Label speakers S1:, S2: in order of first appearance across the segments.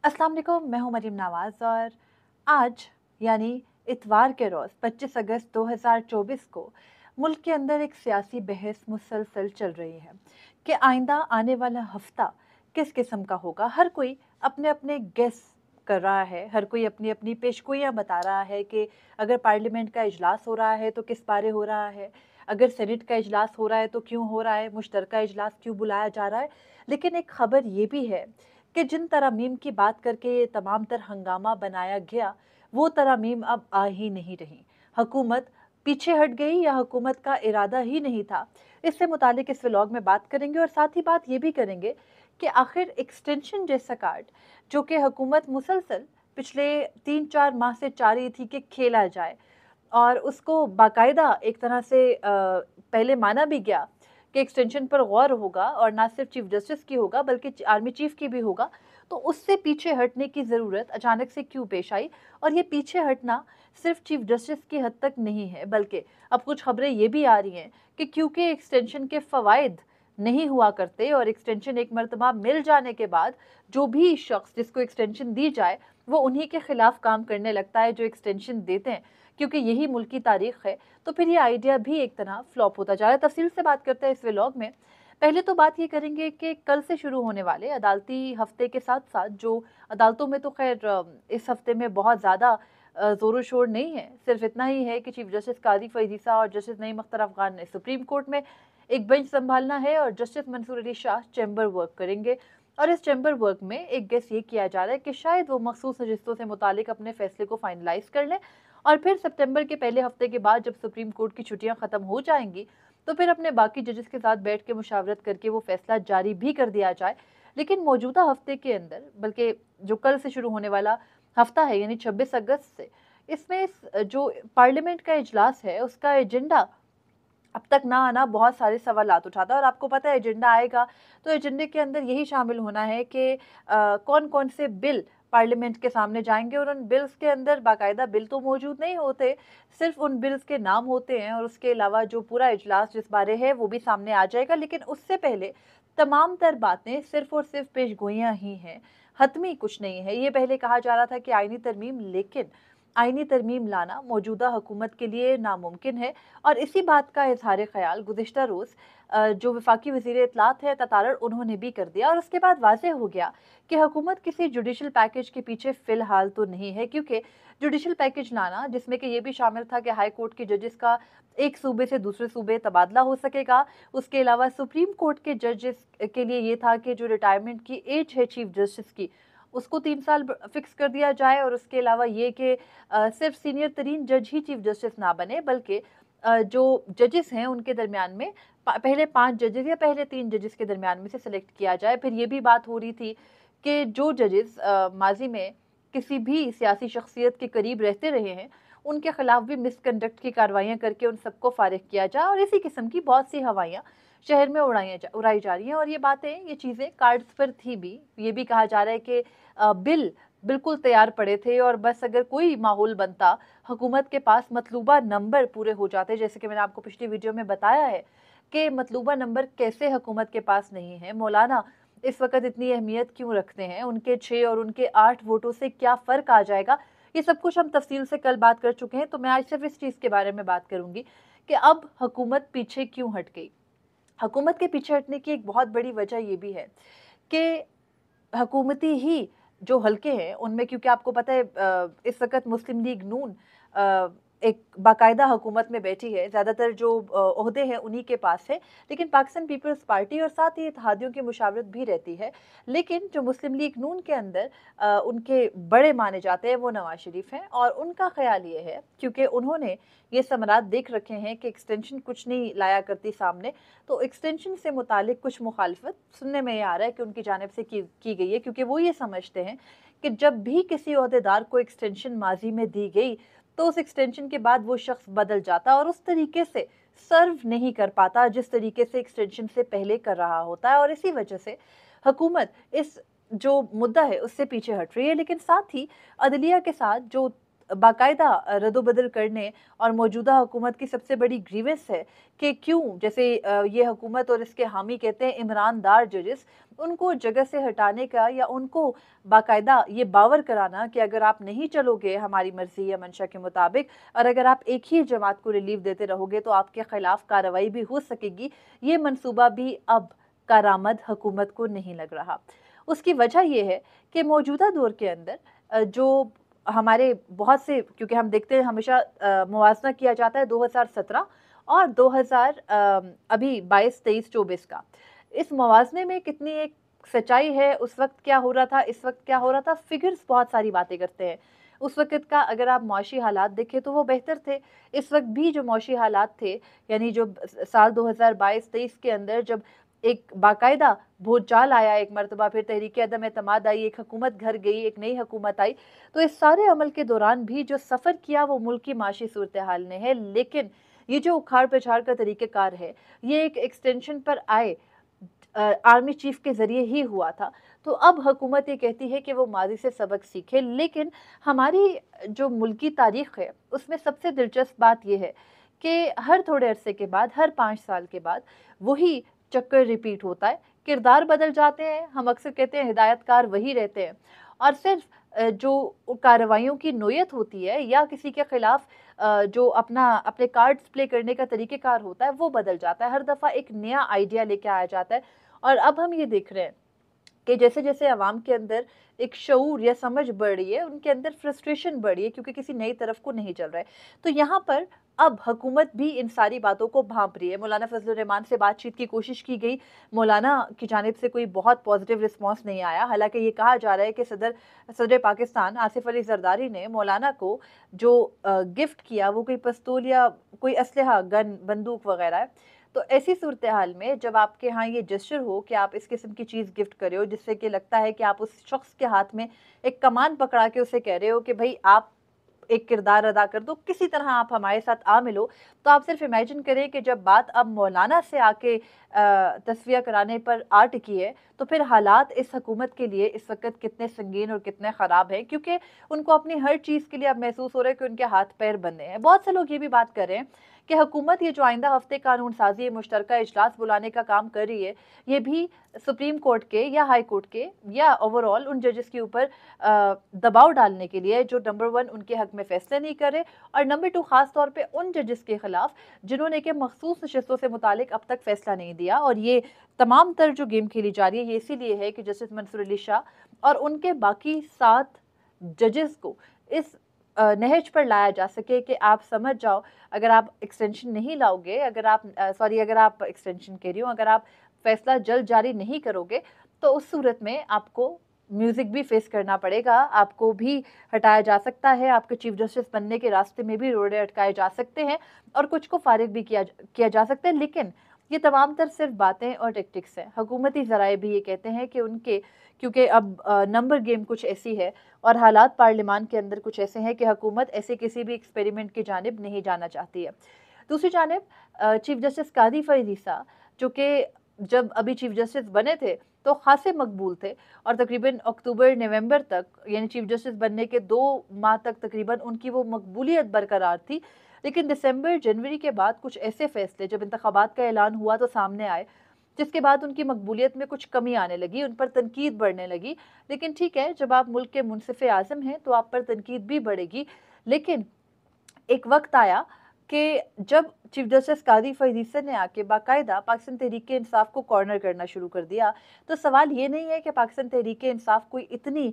S1: अस्सलाम वालेकुम, मैं हूँ मरीम नवाज़ और आज यानी इतवार के रोज़ 25 अगस्त 2024 को मुल्क के अंदर एक सियासी बहस मुसलसल चल रही है कि आइंदा आने वाला हफ्ता किस किस्म का होगा। हर कोई अपने अपने गेस कर रहा है, हर कोई अपनी अपनी पेशगोइयाँ बता रहा है कि अगर पार्लियामेंट का इजलास हो रहा है तो किस बारे हो रहा है, अगर सेनेट का इजलास हो रहा है तो क्यों हो रहा है, मुश्तरका इजलास क्यों बुलाया जा रहा है। लेकिन एक खबर ये भी है कि जिन तरामीम की बात करके ये तमाम तर हंगामा बनाया गया, वो तरामीम अब आ ही नहीं रही। हुकूमत पीछे हट गई या हुकूमत का इरादा ही नहीं था। इससे मुतालिक इस व्लॉग में बात करेंगे और साथ ही बात ये भी करेंगे कि आखिर एक्सटेंशन जैसा कार्ड, जो कि हुकूमत मुसलसल पिछले 3-4 माह से चाह रही थी कि खेला जाए और उसको बाकायदा एक तरह से पहले माना भी गया कि एक्सटेंशन पर गौर होगा और ना सिर्फ चीफ जस्टिस की होगा बल्कि आर्मी चीफ की भी होगा। तो उससे पीछे हटने की ज़रूरत अचानक से क्यों पेश आई? और ये पीछे हटना सिर्फ चीफ जस्टिस की हद तक नहीं है, बल्कि अब कुछ खबरें ये भी आ रही हैं कि क्योंकि एक्सटेंशन के फ़वाइद नहीं हुआ करते और एक्सटेंशन एक मर्तबा मिल जाने के बाद जो भी शख्स जिसको एक्सटेंशन दी जाए, वो उन्हीं के खिलाफ काम करने लगता है जो एक्सटेंशन देते हैं, क्योंकि यही मुल्क की तारीख है। तो फिर ये आइडिया भी एक तरह फ्लॉप होता जा रहा है। तफसील से बात करते हैं इस व्लॉग में। पहले तो बात ये करेंगे कि कल से शुरू होने वाले अदालती हफ्ते के साथ-साथ जो अदालतों में तो खैर इस हफ्ते में बहुत ज़्यादा ज़ोर-ओ-शोर नहीं है। सिर्फ इतना ही है कि चीफ जस्टिस कादी फ़ैज़ ईसा और जस्टिस नईम अख्तर अफ़गान ने सुप्रीम कोर्ट में एक बेंच संभालना है और justice Mansoor Ali Shah chamber work करेंगे। और इस चैम्बर वर्क में एक गेस ये किया जा रहा है कि शायद वो मखसूस नशिस्तों से मुतालिक अपने फैसले को फाइनलाइज़ कर लें और फिर सितंबर के पहले हफ्ते के बाद जब सुप्रीम कोर्ट की छुट्टियां खत्म हो जाएंगी, तो फिर अपने बाकी जजेस के साथ बैठ के मुशावरत करके वो फैसला जारी भी कर दिया जाए। लेकिन मौजूदा हफ्ते के अंदर, बल्कि जो कल से शुरू होने वाला हफ्ता है यानी 26 अगस्त से, इसमें जो पार्लियामेंट का इजलास है उसका एजेंडा अब तक ना आना बहुत सारे सवालात उठाता है। और आपको पता है एजेंडा आएगा तो एजेंडे के अंदर यही शामिल होना है कि कौन कौन से बिल पार्लियामेंट के सामने जाएंगे और उन बिल्स के अंदर बाकायदा बिल तो मौजूद नहीं होते, सिर्फ उन बिल्स के नाम होते हैं और उसके अलावा जो पूरा इजलास जिस बारे है वो भी सामने आ जाएगा। लेकिन उससे पहले तमाम तर बातें सिर्फ और सिर्फ पेशगोइयाँ ही हैं, हतमी कुछ नहीं है। ये पहले कहा जा रहा था कि आईनी तरमीम, लेकिन आईनी तरमीम लाना मौजूदा हुकूमत के लिए नामुमकिन है। और इसी बात का इजहार ख्याल गुज़िश्ता रोज़ जो वफाकी वज़ीर इत्तलात है ततारड़, उन्होंने भी कर दिया और उसके बाद वाज़ेह हो गया कि हुकूमत किसी जुडिशल पैकेज के पीछे फ़िलहाल तो नहीं है, क्योंकि जुडिशल पैकेज लाना जिसमें कि ये भी शामिल था कि हाई कोर्ट के जजेस का एक सूबे से दूसरे सूबे तबादला हो सकेगा। उसके अलावा सुप्रीम कोर्ट के जजेस के लिए ये था कि जो रिटायरमेंट की एज है चीफ जस्टिस की, उसको 3 साल फिक्स कर दिया जाए और उसके अलावा ये कि सिर्फ सीनियर तरीन जज ही चीफ जस्टिस ना बने, बल्कि जो जजेस हैं उनके दरमियान में पहले 5 जजेस या पहले 3 जजेस के दरमियान में से सिलेक्ट किया जाए। फिर ये भी बात हो रही थी कि जो जजेस माजी में किसी भी सियासी शख्सियत के करीब रहते रहे हैं, उनके खिलाफ भी मिसकंडक्ट की कार्रवाइयाँ करके उन सबको फारिग किया जाए। और इसी किस्म की बहुत सी हवाइयाँ शहर में उड़ाई जा रही हैं और ये बातें, ये चीज़ें कार्ड्स पर थी भी। ये भी कहा जा रहा है कि बिल बिल्कुल तैयार पड़े थे और बस अगर कोई माहौल बनता, हुकूमत के पास मतलूबा नंबर पूरे हो जाते। जैसे कि मैंने आपको पिछली वीडियो में बताया है कि मतलूबा नंबर कैसे हुकूमत के पास नहीं है, मौलाना इस वक्त इतनी अहमियत क्यों रखते हैं, उनके 6 और उनके 8 वोटों से क्या फ़र्क आ जाएगा, ये सब कुछ हम तफसील से कल बात कर चुके हैं। तो मैं आज सिर्फ इस चीज़ के बारे में बात करूंगी कि अब हुकूमत पीछे क्यों हट गई। हुकूमत के पीछे हटने की एक बहुत बड़ी वजह ये भी है कि हुकूमती ही जो हलके हैं उनमें, क्योंकि आपको पता है इस वक़्त मुस्लिम लीग नून एक बाकायदा हुकूमत में बैठी है, ज़्यादातर जो ओहदे हैं उन्हीं के पास है। लेकिन पाकिस्तान पीपल्स पार्टी और साथ ही इत्तेहादियों की मुशावरत भी रहती है। लेकिन जो मुस्लिम लीग नून के अंदर उनके बड़े माने जाते हैं वो नवाज शरीफ हैं और उनका ख्याल ये है, क्योंकि उन्होंने ये समरात देख रखे हैं कि एक्सटेंशन कुछ नहीं लाया करती सामने, तो एक्सटेंशन से मुतालिक कुछ मुखालफत सुनने में ये आ रहा है कि उनकी जानिब से की गई है, क्योंकि वो ये समझते हैं कि जब भी किसी ओहदेदार को एक्सटेंशन माजी में दी गई तो उस एक्सटेंशन के बाद वो शख्स बदल जाता और उस तरीके से सर्व नहीं कर पाता जिस तरीके से एक्सटेंशन से पहले कर रहा होता है। और इसी वजह से हुकूमत इस जो मुद्दा है उससे पीछे हट रही है। लेकिन साथ ही अदलिया के साथ जो बाकायदा रद्द-बदल करने और मौजूदा हुकूमत की सबसे बड़ी ग्रीवेंस है कि क्यों जैसे ये हुकूमत और इसके हामी कहते हैं ईमानदार जजेस, उनको जगह से हटाने का या उनको बाकायदा ये बावर कराना कि अगर आप नहीं चलोगे हमारी मर्ज़ी या मंशा के मुताबिक और अगर आप एक ही जमात को रिलीफ देते रहोगे तो आपके खिलाफ कार्रवाई भी हो सकेगी, ये मंसूबा भी अब कारामद हुकूमत को नहीं लग रहा। उसकी वजह ये है कि मौजूदा दौर के अंदर जो हमारे बहुत से, क्योंकि हम देखते हैं हमेशा मुवाज़ना किया जाता है 2017 और 2000 अभी 22, 23, 24 का। इस मुवाज़ने में कितनी एक सच्चाई है, उस वक़्त क्या हो रहा था, इस वक़्त क्या हो रहा था, फ़िगर्स बहुत सारी बातें करते हैं। उस वक़्त का अगर आप मुआशी हालात देखें तो वो बेहतर थे। इस वक़्त भी जो मुआशी हालात थे, यानी जो साल 2022-23 के अंदर जब एक बाकायदा भूचाल आया, एक मरतबा फिर तहरीक अदम एतमाद आई, एक हुकूमत घर गई, एक नई हुकूमत आई, तो इस सारे अमल के दौरान भी जो सफ़र किया वो मुल्क की माशी सूरत हाल ने है। लेकिन ये जो उखाड़ पिछाड़ का तरीक़ेकार है, ये एक एक्सटेंशन पर आए आर्मी चीफ के ज़रिए ही हुआ था। तो अब हुकूमत ये कहती है कि वो माज़ी से सबक सीखे, लेकिन हमारी जो मुल्की तारीख़ है उसमें सबसे दिलचस्प बात ये है कि हर थोड़े अरसे के बाद, हर 5 साल के बाद वही चक्कर रिपीट होता है। किरदार बदल जाते हैं, हम अक्सर कहते हैं हिदायतकार वही रहते हैं और सिर्फ जो कार्रवाइयों की नोयत होती है या किसी के खिलाफ जो अपने कार्ड्स प्ले करने का तरीक़ेकार होता है वो बदल जाता है। हर दफ़ा एक नया आइडिया लेके आया जाता है और अब हम ये देख रहे हैं कि जैसे-जैसे अवाम के अंदर एक शऊर या समझ बढ़ रही है, उनके अंदर फ्रस्ट्रेशन बढ़ रही है क्योंकि किसी नई तरफ को नहीं चल रहा है। तो यहाँ पर अब हुकूमत भी इन सारी बातों को भांप रही है। मौलाना फजलुर रहमान से बातचीत की कोशिश की गई, मौलाना की जानिब से कोई बहुत पॉजिटिव रिस्पॉन्स नहीं आया। हालाँकि ये कहा जा रहा है कि सदर पाकिस्तान आसिफ अली ज़रदारी ने मौलाना को जो गिफ्ट किया वो कोई पिस्तौल या कोई असलहा, गन, बंदूक वग़ैरह है। तो ऐसी सूरत हाल में जब आपके यहाँ ये जेस्चर हो कि आप इस किस्म की चीज़ गिफ्ट कर रहे हो जिससे कि लगता है कि आप उस शख्स के हाथ में एक कमान पकड़ा के उसे कह रहे हो कि भाई आप एक किरदार अदा कर दो, किसी तरह आप हमारे साथ आ मिलो, तो आप सिर्फ इमेजिन करें कि जब बात अब मौलाना से आके तस्वीर कराने पर आ टिकी है तो फिर हालात इस हुकूमत के लिए इस वक्त कितने संगीन और कितने ख़राब हैं, क्योंकि उनको अपनी हर चीज़ के लिए अब महसूस हो रहा है कि उनके हाथ पैर बंधे हैं। बहुत से लोग ये भी बात कर रहे हैं कि हुकूमत ये जो आइंदा हफ्ते कानून साजी मुश्तरका इजलास बुलाने का काम कर रही है, ये भी सुप्रीम कोर्ट के या हाई कोर्ट के या ओवरऑल उन जजेस के ऊपर दबाव डालने के लिए जो नंबर 1 उनके हक में फैसले नहीं करे और नंबर 2 ख़ास तौर पे उन जजेस के खिलाफ जिन्होंने कि मखसूस नशिस्तों से मुतालिक अब तक फैसला नहीं दिया। और ये तमाम तर जो गेम खेली जा रही है ये इसीलिए है कि जस्टिस मंसूर अली शाह और उनके बाकी 7 जजेस को इस नहज पर लाया जा सके कि आप समझ जाओ, अगर आप एक्सटेंशन नहीं लाओगे, अगर आप एक्सटेंशन कह रही हूँ, अगर आप फैसला जल्द जारी नहीं करोगे तो उस सूरत में आपको म्यूज़िक भी फेस करना पड़ेगा, आपको भी हटाया जा सकता है, आपके चीफ जस्टिस बनने के रास्ते में भी रोड़े अटकाए जा सकते हैं और कुछ को फारिग भी किया जा सकता है। लेकिन ये तमाम तर सिर्फ बातें और टेक्टिक्स हैं। हुकूमती ज़राए भी ये कहते हैं कि उनके क्योंकि अब नंबर गेम कुछ ऐसी है और हालात पार्लियामान के अंदर कुछ ऐसे हैं कि हुकूमत ऐसे किसी भी एक्सपेरिमेंट की जानिब नहीं जाना चाहती है। दूसरी जानिब चीफ जस्टिस कादी फरीद ईसा जो कि जब अभी चीफ जस्टिस बने थे तो खासे मकबूल थे और तकरीबन अक्टूबर नवंबर तक यानी चीफ जस्टिस बनने के 2 माह तक तकरीबन उनकी वो मकबूलियत बरकरार थी। लेकिन दिसंबर जनवरी के बाद कुछ ऐसे फैसले जब इंतखाबात का ऐलान हुआ तो सामने आए जिसके बाद उनकी मकबूलियत में कुछ कमी आने लगी, उन पर तनकीद बढ़ने लगी। लेकिन ठीक है, जब आप मुल्क के मुनसिफ़े आज़म हैं तो आप पर तनकीद भी बढ़ेगी। लेकिन एक वक्त आया कि जब चीफ जस्टिस कादी फरीद ईसा ने आके बाकायदा पाकिस्तान तहरीक इंसाफ को कॉर्नर करना शुरू कर दिया, तो सवाल ये नहीं है कि पाकिस्तान तहरीक इंसाफ कोई इतनी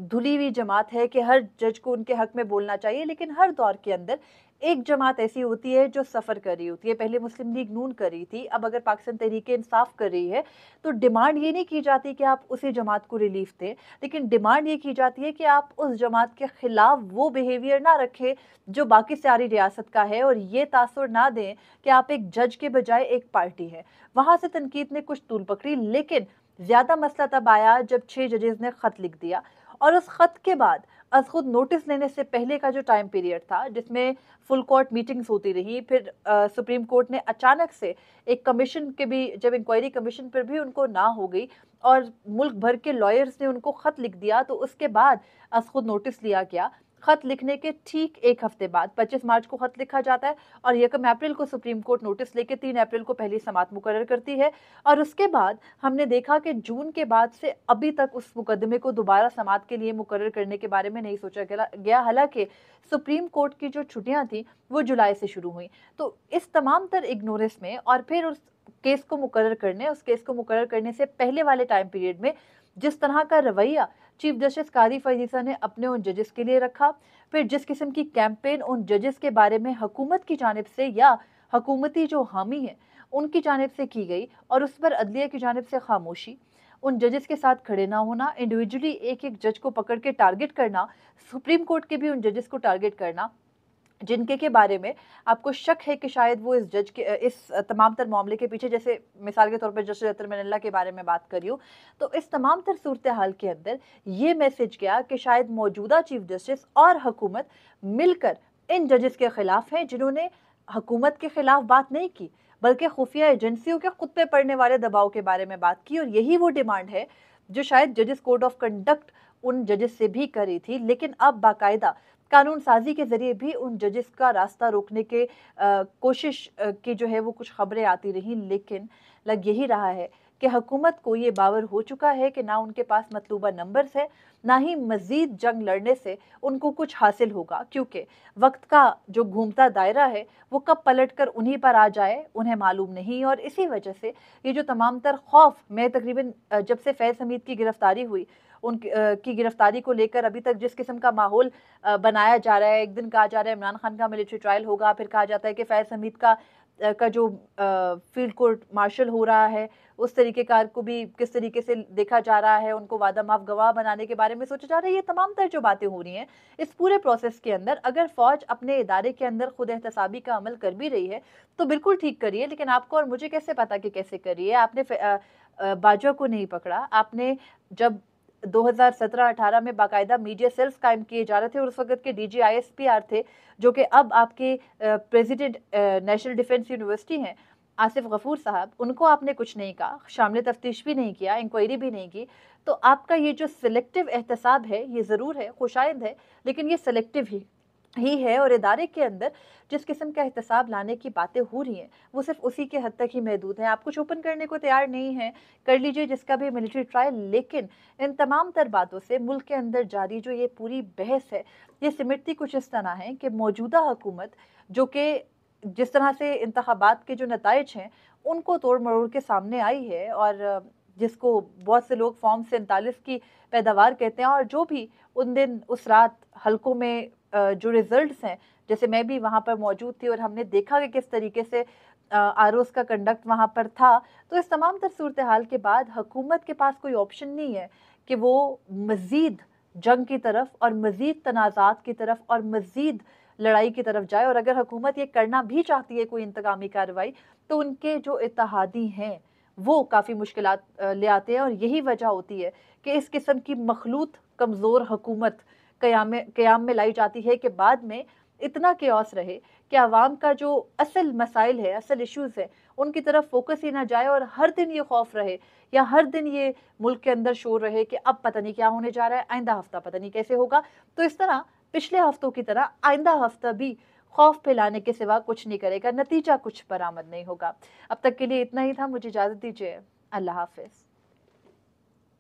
S1: धुली हुई जमात है कि हर जज को उनके हक में बोलना चाहिए, लेकिन हर दौर के अंदर एक जमात ऐसी होती है जो सफ़र कर रही होती है। पहले मुस्लिम लीग नून कर रही थी, अब अगर पाकिस्तान तहरीक इंसाफ कर रही है तो डिमांड ये नहीं की जाती कि आप उसी जमात को रिलीफ दें, लेकिन डिमांड ये की जाती है कि आप उस जमात के ख़िलाफ़ वो बिहेवियर ना रखें जो बाकी सारी रियासत का है और ये तासुर ना दें कि आप एक जज के बजाय एक पार्टी है। वहाँ से तनकीद ने कुछ तूल पकड़ी, लेकिन ज़्यादा मसला तब आया जब 6 जजेस ने ख़त लिख दिया और उस ख़त के बाद अज़ खुद नोटिस लेने से पहले का जो टाइम पीरियड था जिसमें फुल कोर्ट मीटिंग्स होती रही, फिर सुप्रीम कोर्ट ने अचानक से एक कमीशन के भी जब इंक्वायरी कमीशन पर भी उनको ना हो गई और मुल्क भर के लॉयर्स ने उनको ख़त लिख दिया, तो उसके बाद अज़ खुद नोटिस लिया गया खत लिखने के ठीक 1 हफ्ते बाद 25 मार्च को खत लिखा जाता है और 1 अप्रैल को सुप्रीम कोर्ट नोटिस लेके 3 अप्रैल को पहली समाअत मुकर्रर करती है। और उसके बाद हमने देखा कि जून के बाद से अभी तक उस मुकदमे को दोबारा समाअत के लिए मुकर्रर करने के बारे में नहीं सोचा गया। हालांकि सुप्रीम कोर्ट की जो छुट्टियां थी वो जुलाई से शुरू हुई। तो इस तमाम तर इग्नोरेंस में और फिर उस केस को मुकर्रर करने से पहले वाले टाइम पीरियड में जिस तरह का रवैया चीफ जस्टिस कादी फैज़ ने अपने उन जजेस के लिए रखा, फिर जिस किस्म की कैंपेन उन जजेस के बारे में हुकूमत की जानिब से या हुकूमती जो हामी है उनकी जानिब से की गई और उस पर अदलिया की जानिब से खामोशी, उन जजेस के साथ खड़े ना होना, इंडिविजुअली एक एक जज को पकड़ के टारगेट करना, सुप्रीम कोर्ट के भी उन जजेस को टारगेट करना जिनके के बारे में आपको शक है कि शायद वो इस तमाम तर मामले के पीछे, जैसे मिसाल के तौर पर जस्टिस अतर मनल्ला के बारे में बात करी हूँ, तो इस तमाम तर सूरत हाल के अंदर ये मैसेज गया कि शायद मौजूदा चीफ जस्टिस और हुकूमत मिलकर इन जजेस के खिलाफ हैं जिन्होंने हुकूमत के खिलाफ बात नहीं की बल्कि खुफिया एजेंसियों के खुद पे पड़ने वाले दबाव के बारे में बात की। और यही वो डिमांड है जो शायद जजेस कोड ऑफ कंडक्ट उन जजेस से भी करी थी, लेकिन अब बाकायदा कानून साजी के जरिए भी उन जजेस का रास्ता रोकने के कोशिश की जो है वो कुछ खबरें आती रही। लेकिन लग यही रहा है कि हुकूमत को ये बावर हो चुका है कि ना उनके पास मतलूबा नंबर्स है, ना ही मजीद जंग लड़ने से उनको कुछ हासिल होगा, क्योंकि वक्त का जो घूमता दायरा है वो कब पलट कर उन्हीं पर आ जाए उन्हें मालूम नहीं। और इसी वजह से ये जो तमाम तर खौफ, मैं तकरीबन जब से फैज़ हमीद की गिरफ्तारी हुई की गिरफ्तारी को लेकर अभी तक जिस किस्म का माहौल बनाया जा रहा है, एक दिन कहा जा रहा है इमरान खान का मिलिट्री ट्रायल होगा, फिर कहा जाता है कि फैज़ हमीद का जो फील्ड कोर्ट मार्शल हो रहा है उस तरीके कार को भी किस तरीके से देखा जा रहा है, उनको वादा माफ गवाह बनाने के बारे में सोचा जा रहा है। ये तमाम तर जो बातें हो रही हैं इस पूरे प्रोसेस के अंदर, अगर फौज अपने इदारे के अंदर खुद एहतसाबी का अमल कर भी रही है तो बिल्कुल ठीक करिए, लेकिन आपको और मुझे कैसे पता कि कैसे करिए। आपने बाजवा को नहीं पकड़ा, आपने जब 2017-18 में बाकायदा मीडिया सेल्स कायम किए जा रहे थे और उस वक्त के डीजी ISPR थे जो कि अब आपके प्रेसिडेंट नेशनल डिफेंस यूनिवर्सिटी हैं आसिफ गफूर साहब, उनको आपने कुछ नहीं कहा, शामिल तफ्तीश भी नहीं किया, इंक्वायरी भी नहीं की। तो आपका ये जो सिलेक्टिव एहतसाब है ये ज़रूर है, खुशाइंद है, लेकिन ये सिलेक्टिव ही है। और इदारे के अंदर जिस किस्म का एहतसाब लाने की बातें हो रही हैं वो सिर्फ उसी के हद तक ही महदूद है। आप कुछ ओपन करने को तैयार नहीं हैं, कर लीजिए जिसका भी मिलिट्री ट्रायल, लेकिन इन तमाम तर बातों से मुल्क के अंदर जारी जो ये पूरी बहस है ये सिमटती कुछ इस तरह है कि मौजूदा हुकूमत जो कि जिस तरह से इंतखाबात के जो नताइज हैं उनको तोड़ मरोड़ के सामने आई है और जिसको बहुत से लोग फॉर्म 47 की पैदावार कहते हैं, और जो भी उन दिन उस रात हलकों में जो रिजल्ट्स हैं, जैसे मैं भी वहाँ पर मौजूद थी और हमने देखा कि किस तरीके से आरोज का कंडक्ट वहाँ पर था। तो इस तमाम तर सूरत हाल के बाद हुकूमत के पास कोई ऑप्शन नहीं है कि वो मज़ीद जंग की तरफ और मज़ीद तनाज़ात की तरफ और मज़ीद लड़ाई की तरफ जाए। और अगर हुकूमत ये करना भी चाहती है कोई इंतकामी कार्रवाई, तो उनके जो इत्तेहादी हैं वो काफ़ी मुश्किलात ले आते हैं। और यही वजह होती है कि इस किस्म की मखलूत कमज़ोर हुकूमत क़याम में लाई जाती है कि बाद में इतना केओस रहे कि आवाम का जो असल मसाइल है, असल इश्यूज़ है, उनकी तरफ फोकस ही ना जाए और हर दिन ये खौफ रहे या हर दिन ये मुल्क के अंदर शोर रहे कि अब पता नहीं क्या होने जा रहा है, आइंदा हफ्ता पता नहीं कैसे होगा। तो इस तरह पिछले हफ्तों की तरह आइंदा हफ्ता भी खौफ फैलाने के सिवा कुछ नहीं करेगा, नतीजा कुछ बरामद नहीं होगा। अब तक के लिए इतना ही था, मुझे इजाज़त दीजिए। अल्लाह हाफ़िज़।